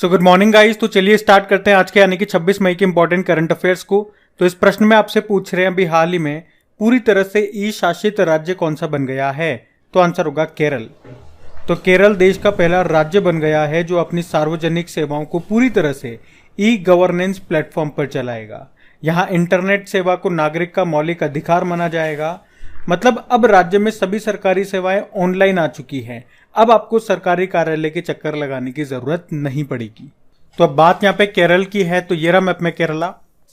So good morning guys. तो चलिए start करते हैं आज के यानी कि 26 मई के इंपॉर्टेंट करंट अफेयर्स को। तो इस प्रश्न में आपसे पूछ रहे हैं अभी हाल ही में पूरी तरह से ई शासित राज्य कौन सा बन गया है। तो आंसर होगा केरल। तो केरल देश का पहला राज्य बन गया है जो अपनी सार्वजनिक सेवाओं को पूरी तरह से ई गवर्नेंस प्लेटफॉर्म पर चलाएगा। यहाँ इंटरनेट सेवा को नागरिक का मौलिक अधिकार माना जाएगा। मतलब अब राज्य में सभी सरकारी सेवाएं ऑनलाइन आ चुकी हैं। अब आपको सरकारी कार्यालय के चक्कर लगाने की जरूरत नहीं पड़ेगी। तो अब बात यहाँ पे केरल की है। तो ये रहा मैप में केरला।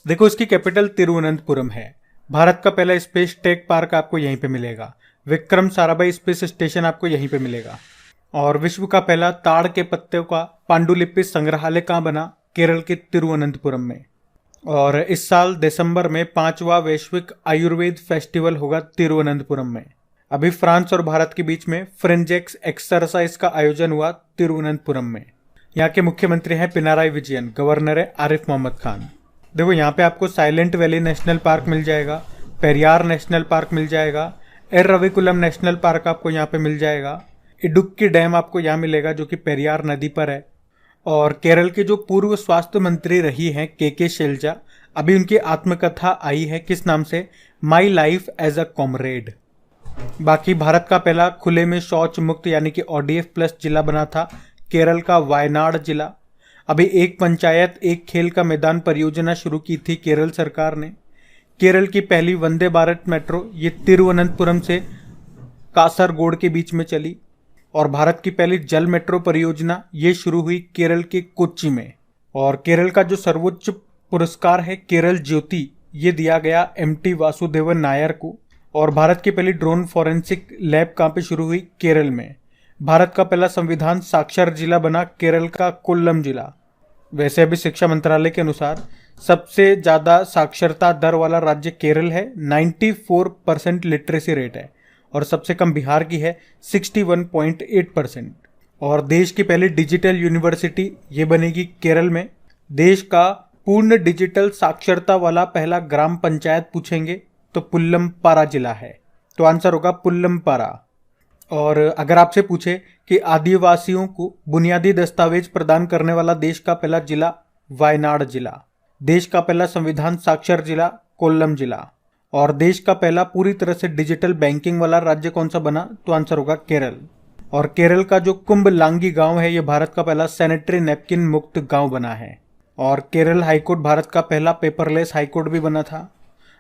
देखो इसकी कैपिटल तिरुवनंतपुरम है। भारत का पहला स्पेस टेक पार्क आपको यहीं पे मिलेगा। विक्रम साराभाई स्पेस स्टेशन आपको यहीं पे मिलेगा। और विश्व का पहला ताड़ के पत्तों का पांडुलिपि संग्रहालय कहाँ बना? केरल के तिरुवनंतपुरम में। और इस साल दिसंबर में 5वां वैश्विक आयुर्वेद फेस्टिवल होगा तिरुवनंतपुरम में। अभी फ्रांस और भारत के बीच में फ्रेंजेक्स एक्सरसाइज का आयोजन हुआ तिरुवनंतपुरम में। यहाँ के मुख्यमंत्री हैं पिनाराई विजयन, गवर्नर है आरिफ मोहम्मद खान। देखो यहाँ पे आपको साइलेंट वैली नेशनल पार्क मिल जाएगा, पेरियार नेशनल पार्क मिल जाएगा, एर्राविकुलम नेशनल पार्क आपको यहाँ पे मिल जाएगा, इडुक्की डैम आपको यहाँ मिलेगा जो कि पेरियार नदी पर है। और केरल के जो पूर्व स्वास्थ्य मंत्री रही हैं के शैलजा, अभी उनकी आत्मकथा आई है किस नाम से? My life as a comrade. बाकी भारत का पहला खुले में शौच मुक्त यानी कि ODF+ जिला बना था केरल का वायनाड जिला। अभी एक पंचायत एक खेल का मैदान परियोजना शुरू की थी केरल सरकार ने। केरल की पहली वंदे भारत मेट्रो ये तिरुवनंतपुरम से कासरगोड के बीच में चली। और भारत की पहली जल मेट्रो परियोजना ये शुरू हुई केरल के कोच्चि में। और केरल का जो सर्वोच्च पुरस्कार है केरल ज्योति ये दिया गया MT वासुदेवन नायर को। और भारत की पहली ड्रोन फॉरेंसिक लैब कहाँ पे शुरू हुई? केरल में। भारत का पहला संविधान साक्षर जिला बना केरल का कोल्लम जिला। वैसे अभी शिक्षा मंत्रालय के अनुसार सबसे ज्यादा साक्षरता दर वाला राज्य केरल है, 94% लिटरेसी रेट है। और सबसे कम बिहार की है 61.8%। और देश की पहली डिजिटल यूनिवर्सिटी ये बनेगी केरल में। देश का पूर्ण डिजिटल साक्षरता वाला पहला ग्राम पंचायत पूछेंगे तो पुल्लमपारा जिला है। तो आंसर होगा पुल्लमपारा। और अगर आपसे पूछे कि आदिवासियों को बुनियादी दस्तावेज प्रदान करने वाला देश का पहला जिला वायनाड जिला, देश का पहला संविधान साक्षर जिला कोल्लम जिला, और देश का पहला पूरी तरह से डिजिटल बैंकिंग वाला राज्य कौन सा बना? तो आंसर होगा केरल। और केरल का जो कुंभलांगी गांव है ये भारत का पहला सैनिटरी नैपकिन मुक्त गांव बना है। और केरल हाईकोर्ट भारत का पहला पेपरलेस हाईकोर्ट भी बना था।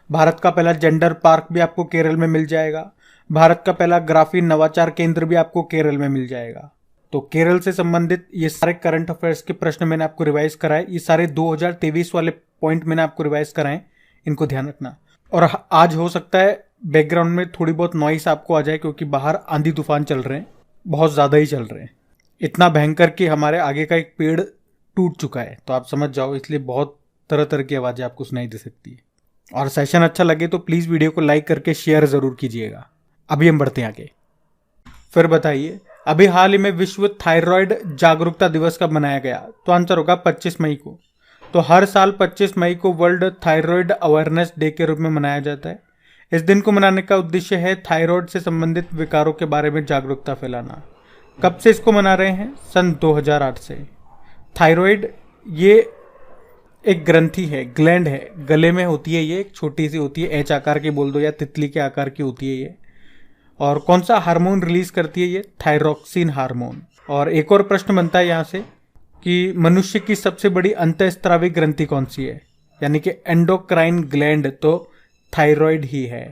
भारत का पहला जेंडर पार्क भी आपको केरल में मिल जाएगा। भारत का पहला ग्राफीन नवाचार केंद्र भी आपको केरल में मिल जाएगा। तो केरल से संबंधित ये सारे करंट अफेयर्स के प्रश्न मैंने आपको रिवाइज कराए। ये सारे 2023 वाले पॉइंट मैंने आपको रिवाइज कराए, इनको ध्यान रखना। और आज हो सकता है बैकग्राउंड में थोड़ी बहुत नॉइस आपको आ जाए क्योंकि बाहर आंधी तूफान चल रहे हैं, बहुत ज़्यादा ही चल रहे हैं। इतना भयंकर कि हमारे आगे का एक पेड़ टूट चुका है, तो आप समझ जाओ। इसलिए बहुत तरह तरह की आवाज़ें आपको सुनाई दे सकती है। और सेशन अच्छा लगे तो प्लीज़ वीडियो को लाइक करके शेयर ज़रूर कीजिएगा। अभी हम बढ़ते हैं आगे। फिर बताइए अभी हाल ही में विश्व थायराइड जागरूकता दिवस कब मनाया गया? तो आंसर होगा 25 मई को। तो हर साल 25 मई को वर्ल्ड थायराइड अवेयरनेस डे के रूप में मनाया जाता है। इस दिन को मनाने का उद्देश्य है थायराइड से संबंधित विकारों के बारे में जागरूकता फैलाना। कब से इसको मना रहे हैं? सन 2008 से। थायराइड ये एक ग्रंथि है, ग्लैंड है, गले में होती है। ये एक छोटी सी होती है, H आकार की बोल दो या तितली के आकार की होती है ये। और कौन सा हार्मोन रिलीज करती है ये? Thyroxine hormone. और एक और प्रश्न बनता है यहाँ से कि मनुष्य की सबसे बड़ी अंतःस्रावी ग्रंथि कौन सी है? यानी कि एंडोक्राइन ग्लैंड तो थायराइड ही है।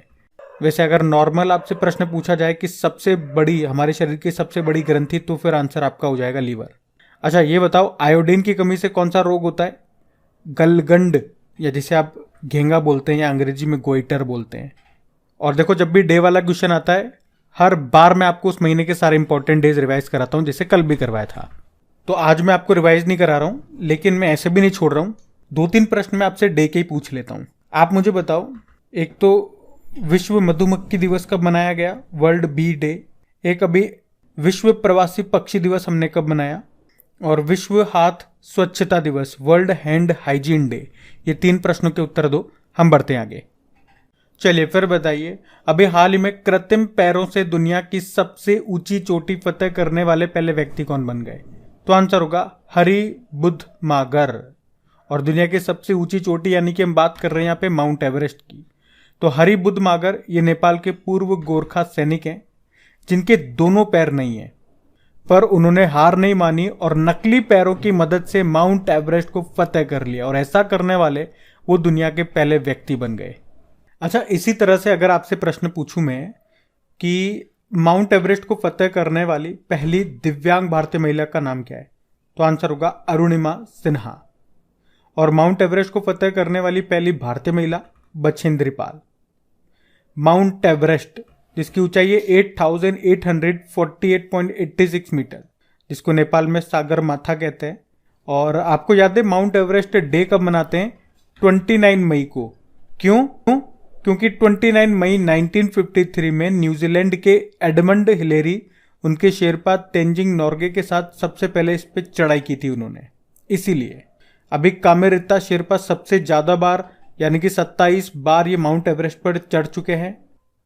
वैसे अगर नॉर्मल आपसे प्रश्न पूछा जाए कि सबसे बड़ी, हमारे शरीर की सबसे बड़ी ग्रंथि, तो फिर आंसर आपका हो जाएगा लीवर। अच्छा ये बताओ आयोडीन की कमी से कौन सा रोग होता है? गलगंड, या जिसे आप घेंगा बोलते हैं या अंग्रेजी में गोइटर बोलते हैं। और देखो जब भी डे वाला क्वेश्चन आता है हर बार मैं आपको उस महीने के सारे इंपॉर्टेंट डेज रिवाइज कराता हूं, जैसे कल भी करवाया था। तो आज मैं आपको रिवाइज नहीं करा रहा हूं, लेकिन मैं ऐसे भी नहीं छोड़ रहा हूं। 2-3 प्रश्न मैं आपसे डे के ही पूछ लेता हूं। आप मुझे बताओ, एक तो विश्व मधुमक्खी दिवस कब मनाया गया? World bee day. एक अभी विश्व प्रवासी पक्षी दिवस हमने कब मनाया? और विश्व हाथ स्वच्छता दिवस, वर्ल्ड हैंड हाइजीन डे। ये 3 प्रश्नों के उत्तर दो, हम बढ़ते हैं आगे। चलिए फिर बताइए अभी हाल ही में कृत्रिम पैरों से दुनिया की सबसे ऊंची चोटी फतेह करने वाले पहले व्यक्ति कौन बन गए? तो आंसर होगा हरिबुधमागर। और दुनिया की सबसे ऊंची चोटी यानी कि हम बात कर रहे हैं यहाँ पे माउंट एवरेस्ट की, तो हरिबुधमागर ये नेपाल के पूर्व गोरखा सैनिक हैं जिनके दोनों पैर नहीं है, पर उन्होंने हार नहीं मानी और नकली पैरों की मदद से माउंट एवरेस्ट को फतेह कर लिया, और ऐसा करने वाले वो दुनिया के पहले व्यक्ति बन गए। अच्छा, इसी तरह से अगर आपसे प्रश्न पूछूं मैं कि माउंट एवरेस्ट को फतेह करने वाली पहली दिव्यांग भारतीय महिला का नाम क्या है, तो आंसर होगा अरुणिमा सिन्हा। और माउंट एवरेस्ट को फतेह करने वाली पहली भारतीय महिला बछेंद्री पाल। माउंट एवरेस्ट जिसकी ऊंचाई है 8848.86 मीटर, जिसको नेपाल में सागर माथा कहते हैं। और आपको याद है माउंट एवरेस्ट डे कब मनाते हैं? 29 मई को। क्यों? क्योंकि 29 मई 1953 में न्यूजीलैंड के एडमंड हिलेरी उनके शेरपा तेंजिंग नोर्गे के साथ सबसे पहले इस पे चढ़ाई की थी उन्होंने, इसीलिए। अभी कामेरिता शेरपा सबसे ज्यादा बार यानी कि 27 बार ये माउंट एवरेस्ट पर चढ़ चुके हैं।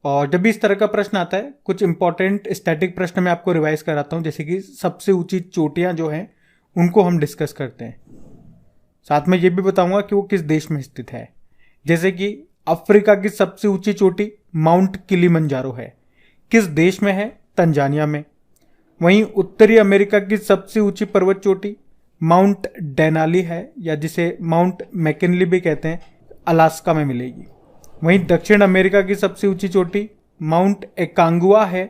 और जब भी इस तरह का प्रश्न आता है, कुछ इंपॉर्टेंट स्टैटिक प्रश्न मैं आपको रिवाइज कराता हूं, जैसे कि सबसे ऊंची चोटियां जो हैं उनको हम डिस्कस करते हैं। साथ में ये भी बताऊंगा कि वो किस देश में स्थित है। जैसे कि अफ्रीका की सबसे ऊंची चोटी माउंट किलिमंजारो है, किस देश में है? तंजानिया में। वहीं उत्तरी अमेरिका की सबसे ऊंची पर्वत चोटी माउंट डेनाली है, या जिसे माउंट मैकिनली भी कहते हैं, अलास्का में मिलेगी। वहीं दक्षिण अमेरिका की सबसे ऊंची चोटी माउंट एकांगुआ है,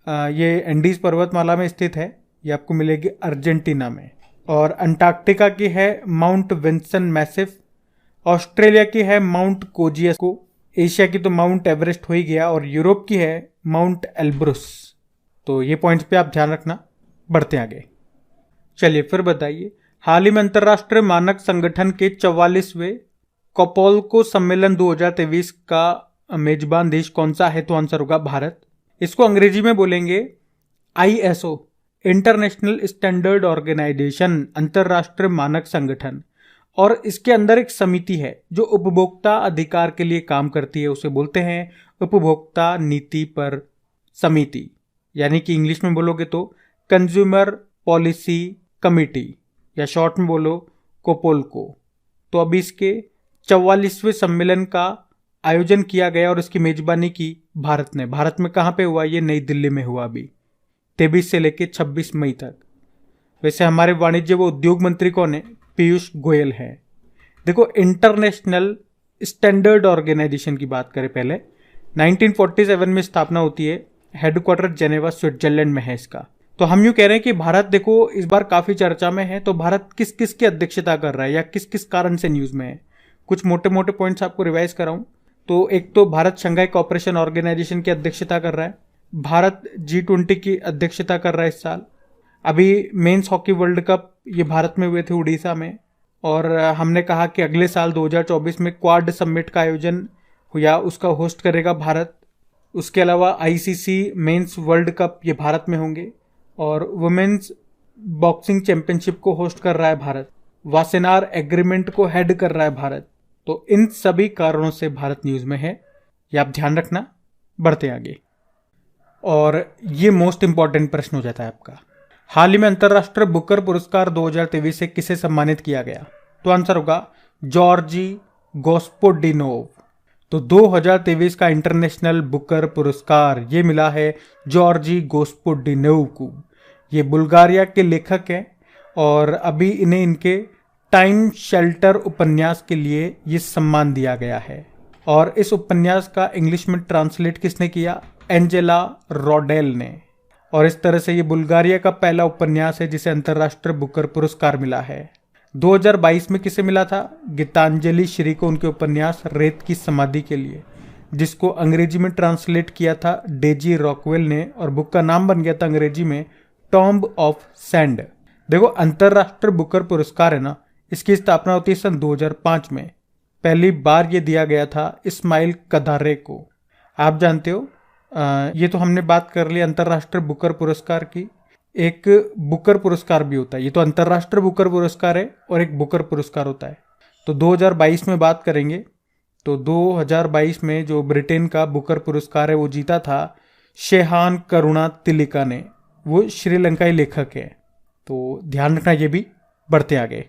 ये एंडीज पर्वतमाला में स्थित है, ये आपको मिलेगी अर्जेंटीना में। और अंटार्कटिका की है माउंट विंसन मैसिव। ऑस्ट्रेलिया की है माउंट कोजियाको। एशिया की तो माउंट एवरेस्ट हो ही गया, और यूरोप की है माउंट एल्ब्रुस। तो ये पॉइंट्स पे आप ध्यान रखना। बढ़ते आगे, चलिए फिर बताइए, हाल ही में अंतर्राष्ट्रीय मानक संगठन के 44वें कोपोल्को सम्मेलन 2023 का मेजबान देश कौन सा है? तो आंसर होगा भारत। इसको अंग्रेजी में बोलेंगे ISO, इंटरनेशनल स्टैंडर्ड ऑर्गेनाइजेशन, अंतर्राष्ट्रीय मानक संगठन। और इसके अंदर एक समिति है जो उपभोक्ता अधिकार के लिए काम करती है, उसे बोलते हैं उपभोक्ता नीति पर समिति, यानी कि इंग्लिश में बोलोगे तो कंज्यूमर पॉलिसी कमिटी, या शॉर्ट में बोलो कोपोल्को। तो अभी इसके 44वें सम्मेलन का आयोजन किया गया और इसकी मेजबानी की भारत ने। भारत में कहाँ पे हुआ? ये नई दिल्ली में हुआ अभी 23 से लेकर 26 मई तक। वैसे हमारे वाणिज्य व उद्योग मंत्री कौन है? पीयूष गोयल है। देखो, इंटरनेशनल स्टैंडर्ड ऑर्गेनाइजेशन की बात करें, पहले 1947 में स्थापना होती है, हेडक्वार्टर जेनेवा स्विट्जरलैंड में है इसका। तो हम यूं कह रहे हैं कि भारत देखो इस बार काफी चर्चा में है। तो भारत किस किस की अध्यक्षता कर रहा है या किस किस कारण से न्यूज में है? कुछ मोटे मोटे पॉइंट्स आपको रिवाइज कराऊं तो एक तो भारत शंघाई कोऑपरेशन ऑर्गेनाइजेशन की अध्यक्षता कर रहा है। भारत G20 की अध्यक्षता कर रहा है इस साल। अभी मेंस हॉकी वर्ल्ड कप ये भारत में हुए थे उड़ीसा में। और हमने कहा कि अगले साल 2024 में क्वाड समिट का आयोजन या उसका होस्ट करेगा भारत। उसके अलावा ICC मेंस वर्ल्ड कप ये भारत में होंगे। और वुमेन्स बॉक्सिंग चैंपियनशिप को होस्ट कर रहा है भारत। वासेनार एग्रीमेंट को हेड कर रहा है भारत। तो इन सभी कारणों से भारत न्यूज में है, ये आप ध्यान रखना। बढ़ते आगे, और ये मोस्ट इंपॉर्टेंट प्रश्न हो जाता है आपका, हाल ही में अंतर्राष्ट्रीय बुकर पुरस्कार 2023 से किसे सम्मानित किया गया? तो आंसर होगा जॉर्जी गोस्पोडिनोव। तो 2023 का इंटरनेशनल बुकर पुरस्कार ये मिला है जॉर्जी गोस्पोडिनोव को। ये बुल्गारिया के लेखक हैं और अभी इन्हें इनके टाइम शेल्टर उपन्यास के लिए ये सम्मान दिया गया है। और इस उपन्यास का इंग्लिश में ट्रांसलेट किसने किया? एंजेला रॉडेल ने। और इस तरह से ये बुल्गारिया का पहला उपन्यास है जिसे अंतर्राष्ट्रीय बुकर पुरस्कार मिला है। 2022 में किसे मिला था? गीतांजलि श्री को, उनके उपन्यास रेत की समाधि के लिए, जिसको अंग्रेजी में ट्रांसलेट किया था डेजी रॉकवेल ने, और बुक का नाम बन गया था अंग्रेजी में टॉम्ब ऑफ सैंड। देखो, अंतर्राष्ट्रीय बुकर पुरस्कार है ना, इसकी स्थापना होती है सन 2005 में। पहली बार ये दिया गया था इस्माइल कदारे को। आप जानते हो, ये तो हमने बात कर ली अंतर्राष्ट्रीय बुकर पुरस्कार की। एक बुकर पुरस्कार भी होता है, ये तो अंतर्राष्ट्रीय बुकर पुरस्कार है और एक बुकर पुरस्कार होता है। तो 2022 में बात करेंगे तो 2022 में जो ब्रिटेन का बुकर पुरस्कार है वो जीता था शेहान करुणा तिलिका ने। वो श्रीलंकाई लेखक है। तो ध्यान रखना ये भी। बढ़ते आगे।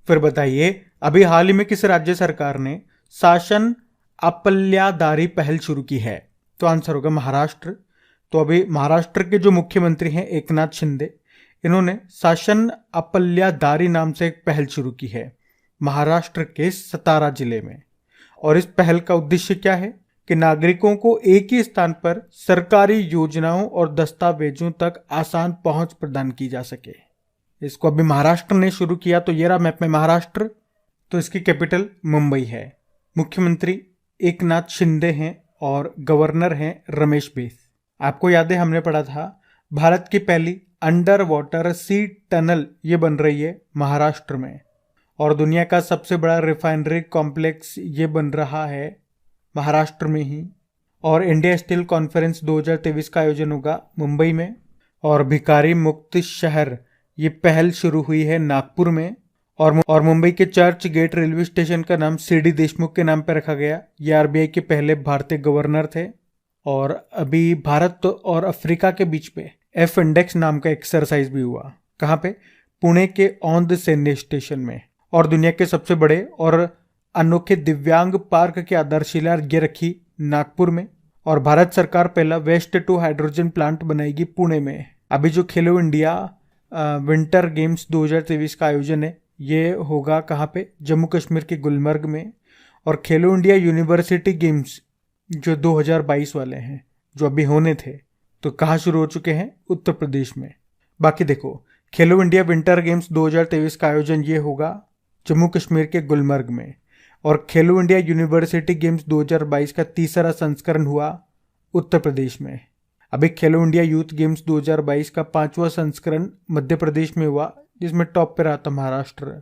फिर बताइए, अभी हाल ही में किस राज्य सरकार ने शासन अपल्यादारी पहल शुरू की है? तो आंसर होगा महाराष्ट्र। तो अभी महाराष्ट्र के जो मुख्यमंत्री हैं एकनाथ शिंदे, इन्होंने शासन अपल्यादारी नाम से एक पहल शुरू की है महाराष्ट्र के सतारा जिले में। और इस पहल का उद्देश्य क्या है कि नागरिकों को एक ही स्थान पर सरकारी योजनाओं और दस्तावेजों तक आसान पहुंच प्रदान की जा सके। इसको अभी महाराष्ट्र ने शुरू किया। तो ये रहा मैप में महाराष्ट्र। तो इसकी कैपिटल मुंबई है। मुख्यमंत्री एकनाथ शिंदे हैं और गवर्नर हैं रमेश बैस। आपको याद है हमने पढ़ा था भारत की पहली अंडर वाटर सी टनल ये बन रही है महाराष्ट्र में, और दुनिया का सबसे बड़ा रिफाइनरी कॉम्प्लेक्स ये बन रहा है महाराष्ट्र में ही। और इंडिया स्टील कॉन्फ्रेंस 2023 का आयोजन होगा मुंबई में। और भिखारी मुक्त शहर ये पहल शुरू हुई है नागपुर में। और मुंबई के चर्च गेट रेलवे स्टेशन का नाम सीडी देशमुख के नाम पर रखा गया। ये आरबीआई के पहले भारतीय गवर्नर थे। और अभी भारत और अफ्रीका के बीच में एफ इंडेक्स नाम का एक्सरसाइज भी हुआ। कहाँ पे? पुणे के औंध सैन्य स्टेशन में। और दुनिया के सबसे बड़े और अनोखे दिव्यांग पार्क की आधारशिला ये रखी नागपुर में। और भारत सरकार पहला वेस्ट टू हाइड्रोजन प्लांट बनाएगी पुणे में। अभी जो खेलो इंडिया विंटर गेम्स 2023 का आयोजन है ये होगा कहाँ पे? जम्मू कश्मीर के गुलमर्ग में। और खेलो इंडिया यूनिवर्सिटी गेम्स जो 2022 वाले हैं जो अभी होने थे, तो कहाँ शुरू हो चुके हैं? उत्तर प्रदेश में। बाकी देखो, खेलो इंडिया विंटर गेम्स 2023 का आयोजन ये होगा जम्मू कश्मीर के गुलमर्ग में। और खेलो इंडिया यूनिवर्सिटी गेम्स 2022 का तीसरा संस्करण हुआ उत्तर प्रदेश में। अभी खेलो इंडिया यूथ गेम्स 2022 का 5वां संस्करण मध्य प्रदेश में हुआ, जिसमें टॉप पे रहा था महाराष्ट्र।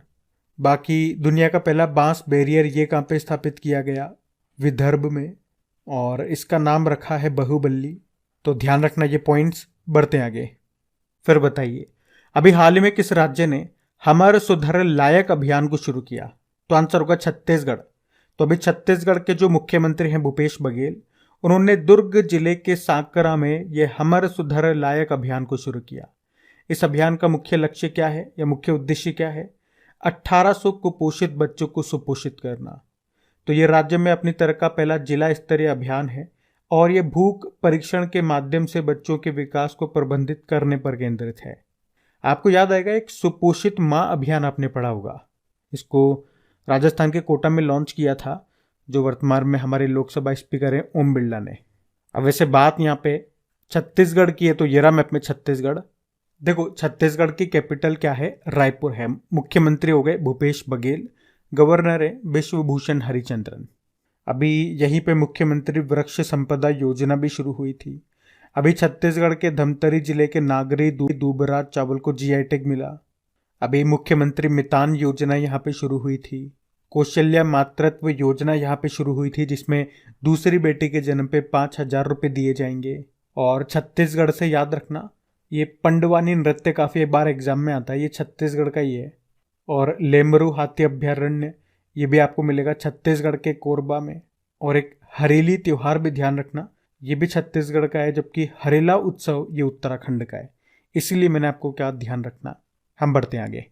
बाकी दुनिया का पहला बांस बैरियर ये कहाँ पे स्थापित किया गया? विदर्भ में। और इसका नाम रखा है बाहुबली। तो ध्यान रखना ये पॉइंट्स। बढ़ते आगे। फिर बताइए, अभी हाल ही में किस राज्य ने हमर सुधर लायक अभियान को शुरू किया? तो आंसर होगा छत्तीसगढ़। तो अभी छत्तीसगढ़ के जो मुख्यमंत्री हैं भूपेश बघेल, उन्होंने दुर्ग जिले के सांकरा में ये हमर सुधर लायक अभियान को शुरू किया। इस अभियान का मुख्य लक्ष्य क्या है या मुख्य उद्देश्य क्या है? 1800 कुपोषित बच्चों को सुपोषित करना। तो ये राज्य में अपनी तरह का पहला जिला स्तरीय अभियान है। और ये भूख परीक्षण के माध्यम से बच्चों के विकास को प्रबंधित करने पर केंद्रित है। आपको याद आएगा एक सुपोषित माँ अभियान आपने पढ़ा होगा। इसको राजस्थान के कोटा में लॉन्च किया था, जो वर्तमान में हमारे लोकसभा स्पीकर हैं ओम बिरला ने। अब वैसे बात यहाँ पे छत्तीसगढ़ की है, तो ये रहा मैप में छत्तीसगढ़। देखो, छत्तीसगढ़ की कैपिटल क्या है? रायपुर है। मुख्यमंत्री हो गए भूपेश बघेल, गवर्नर है विश्वभूषण हरिचंद्रन। अभी यहीं पे मुख्यमंत्री वृक्ष संपदा योजना भी शुरू हुई थी। अभी छत्तीसगढ़ के धमतरी जिले के नागरी दूबराज चावल को जीआई टैग मिला। अभी मुख्यमंत्री मितान योजना यहाँ पे शुरू हुई थी। कौशल्या मातृत्व योजना यहाँ पे शुरू हुई थी, जिसमें दूसरी बेटी के जन्म पे 5,000 रुपये दिए जाएंगे। और छत्तीसगढ़ से याद रखना, ये पंडवानी नृत्य काफ़ी बार एग्जाम में आता है, ये छत्तीसगढ़ का ही है। और लेमरू हाथी अभ्यारण्य ये भी आपको मिलेगा छत्तीसगढ़ के कोरबा में। और एक हरेली त्योहार भी ध्यान रखना, ये भी छत्तीसगढ़ का है, जबकि हरेला उत्सव ये उत्तराखंड का है। इसीलिए मैंने आपको क्या ध्यान रखना। हम बढ़ते हैं आगे।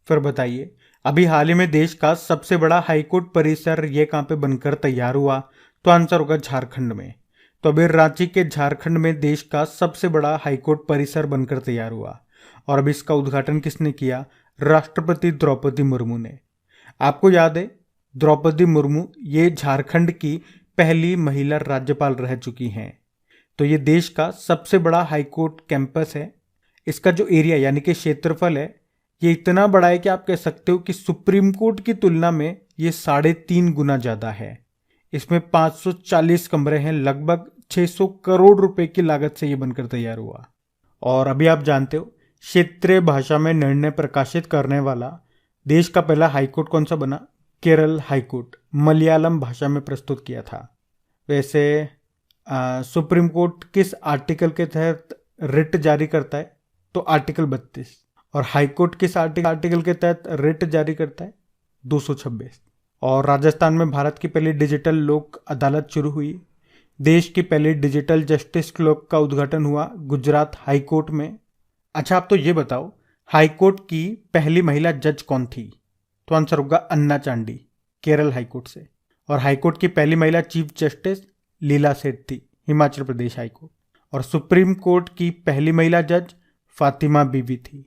फिर बताइए, अभी हाल ही में देश का सबसे बड़ा हाईकोर्ट परिसर ये कहाँ पे बनकर तैयार हुआ? तो आंसर होगा झारखंड में। तो अभी रांची के झारखंड में देश का सबसे बड़ा हाईकोर्ट परिसर बनकर तैयार हुआ। और अभी इसका उद्घाटन किसने किया? राष्ट्रपति द्रौपदी मुर्मू ने। आपको याद है द्रौपदी मुर्मू ये झारखंड की पहली महिला राज्यपाल रह चुकी हैं। तो ये देश का सबसे बड़ा हाईकोर्ट कैंपस है। इसका जो एरिया यानी कि क्षेत्रफल है ये इतना बड़ा है कि आप कह सकते हो कि सुप्रीम कोर्ट की तुलना में ये 3.5 गुना ज़्यादा है। इसमें 540 कमरे हैं। लगभग 600 करोड़ रुपए की लागत से ये बनकर तैयार हुआ। और अभी आप जानते हो क्षेत्रीय भाषा में निर्णय प्रकाशित करने वाला देश का पहला हाईकोर्ट कौन सा बना? केरल हाईकोर्ट मलयालम भाषा में प्रस्तुत किया था। वैसे सुप्रीम कोर्ट किस आर्टिकल के तहत रिट जारी करता है? तो आर्टिकल 32। और हाईकोर्ट किस आर्टिकल के तहत रिट जारी करता है? 226। और राजस्थान में भारत की पहली डिजिटल लोक अदालत शुरू हुई। देश की पहली डिजिटल जस्टिस क्लॉक का उद्घाटन हुआ गुजरात हाईकोर्ट में। अच्छा, आप तो ये बताओ, हाईकोर्ट की पहली महिला जज कौन थी? तो आंसर होगा अन्ना चांडी, केरल हाईकोर्ट से। और हाईकोर्ट की पहली महिला चीफ जस्टिस लीला सेठ थी, हिमाचल प्रदेश हाईकोर्ट। और सुप्रीम कोर्ट की पहली महिला जज फातिमा बीबी थी।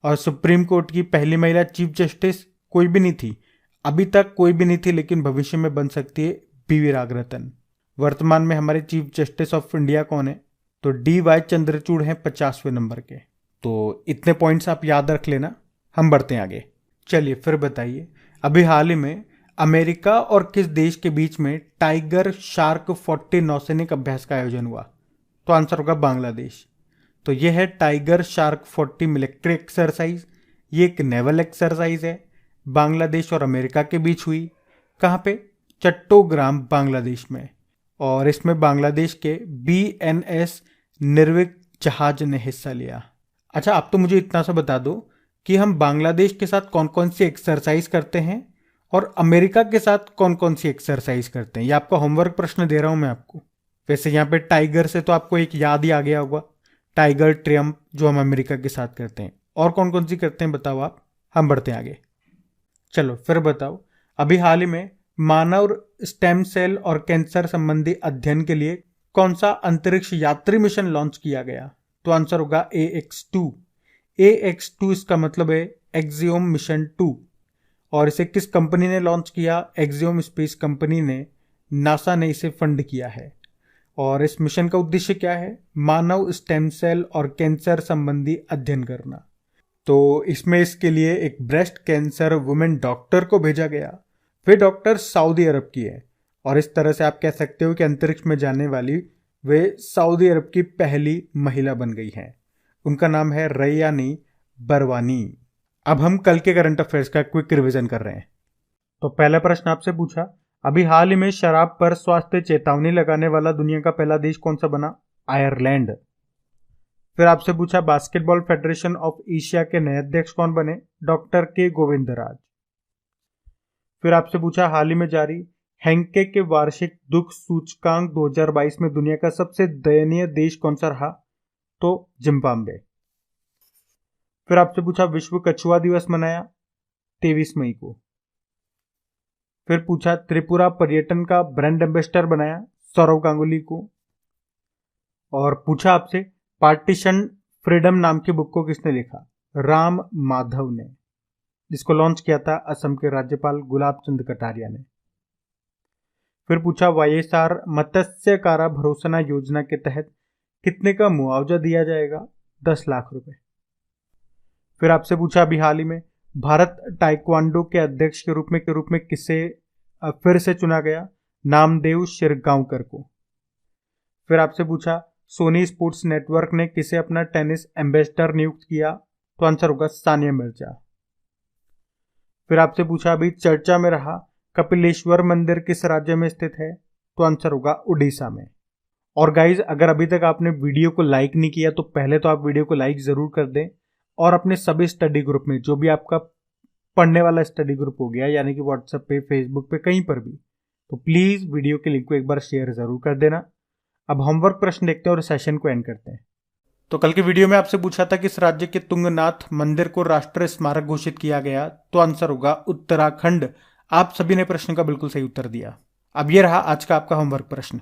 और सुप्रीम कोर्ट की पहली महिला चीफ जस्टिस कोई भी नहीं थी, अभी तक कोई भी नहीं थी, लेकिन भविष्य में बन सकती है, बीवी रागरतन। वर्तमान में हमारे चीफ जस्टिस ऑफ इंडिया कौन है? तो DY चंद्रचूड़ हैं 50वें नंबर के। तो इतने पॉइंट्स आप याद रख लेना, हम बढ़ते हैं आगे। चलिए फिर बताइए, अभी हाल ही में अमेरिका और किस देश के बीच में टाइगर शार्क 40 नौसैनिक अभ्यास का आयोजन हुआ? तो आंसर होगा बांग्लादेश। तो यह है टाइगर शार्क 40 मिलिट्री एक्सरसाइज। ये एक नेवल एक्सरसाइज है, बांग्लादेश और अमेरिका के बीच हुई। कहाँ पे? चट्टोग्राम, बांग्लादेश में। और इसमें बांग्लादेश के BNS निर्विक जहाज ने हिस्सा लिया। अच्छा, आप तो मुझे इतना सा बता दो कि हम बांग्लादेश के साथ कौन कौन सी एक्सरसाइज करते हैं और अमेरिका के साथ कौन कौन सी एक्सरसाइज करते हैं। ये आपका होमवर्क प्रश्न दे रहा हूं मैं आपको। वैसे यहाँ पे टाइगर से तो आपको एक याद ही आ गया होगा, टाइगर ट्रियम्फ, जो हम अमेरिका के साथ करते हैं। और कौन कौन सी करते हैं बताओ आप, हम बढ़ते हैं आगे। चलो फिर बताओ, अभी हाल ही में मानव स्टेम सेल और कैंसर संबंधी अध्ययन के लिए कौन सा अंतरिक्ष यात्री मिशन लॉन्च किया गया? तो आंसर होगा AX2। AX2 इसका मतलब है एक्सियोम मिशन 2। और इसे किस कंपनी ने लॉन्च किया? एक्सियोम स्पेस कंपनी ने, नासा ने इसे फंड किया है। और इस मिशन का उद्देश्य क्या है? मानव स्टेम सेल और कैंसर संबंधी अध्ययन करना। तो इसमें इसके लिए एक ब्रेस्ट कैंसर वुमेन डॉक्टर को भेजा गया। वे डॉक्टर सऊदी अरब की है, और इस तरह से आप कह सकते हो कि अंतरिक्ष में जाने वाली वे सऊदी अरब की पहली महिला बन गई हैं। उनका नाम है रैयानी बरवानी। अब हम कल के करंट अफेयर्स का क्विक रिवीजन कर रहे हैं। तो पहला प्रश्न आपसे पूछा, अभी हाल ही में शराब पर स्वास्थ्य चेतावनी लगाने वाला दुनिया का पहला देश कौन सा बना? आयरलैंड। फिर आपसे पूछा, बास्केटबॉल फेडरेशन ऑफ एशिया के नए अध्यक्ष कौन बने? डॉक्टर के गोविंदराज। फिर आपसे पूछा, हाल ही में जारी हेंके के वार्षिक दुख सूचकांक 2022 में दुनिया का सबसे दयनीय देश कौन सा रहा? तो जिम्बाब्वे। फिर आपसे पूछा, विश्व कछुआ दिवस मनाया 23 मई को। फिर पूछा, त्रिपुरा पर्यटन का ब्रांड एम्बेसडर बनाया सौरव गांगुली को। और पूछा आपसे, पार्टीशन फ्रीडम नाम की बुक को किसने लिखा? राम माधव ने, जिसको लॉन्च किया था असम के राज्यपाल गुलाब चंद कटारिया ने। फिर पूछा, YSR मत्स्यकारा भरोसा योजना के तहत कितने का मुआवजा दिया जाएगा? 10 लाख रुपए। फिर आपसे पूछा, अभी हाल ही में भारत ताइक्वांडो के अध्यक्ष के रूप में किसे फिर से चुना गया? नामदेव शिरगांवकर को। फिर आपसे पूछा, सोनी स्पोर्ट्स नेटवर्क ने किसे अपना टेनिस एम्बेसडर नियुक्त किया? तो आंसर होगा सानिया मिर्जा। फिर आपसे पूछा, अभी चर्चा में रहा कपिलेश्वर मंदिर किस राज्य में स्थित है? तो आंसर होगा उड़ीसा में। और गाइज, अगर अभी तक आपने वीडियो को लाइक नहीं किया तो पहले तो आप वीडियो को लाइक जरूर कर दें, और अपने सभी स्टडी ग्रुप में, जो भी आपका पढ़ने वाला स्टडी ग्रुप हो गया, यानी कि व्हाट्सएप पे, फेसबुक पे, कहीं पर भी, तो प्लीज वीडियो के लिंक को एक बार शेयर जरूर कर देना। अब होमवर्क प्रश्न देखते हैं और सेशन को एंड करते हैं। तो कल की वीडियो में आपसे पूछा था किस राज्य के तुंगनाथ मंदिर को राष्ट्रीय स्मारक घोषित किया गया? तो आंसर होगा उत्तराखंड। आप सभी ने प्रश्न का बिल्कुल सही उत्तर दिया। अब यह रहा आज का आपका होमवर्क प्रश्न।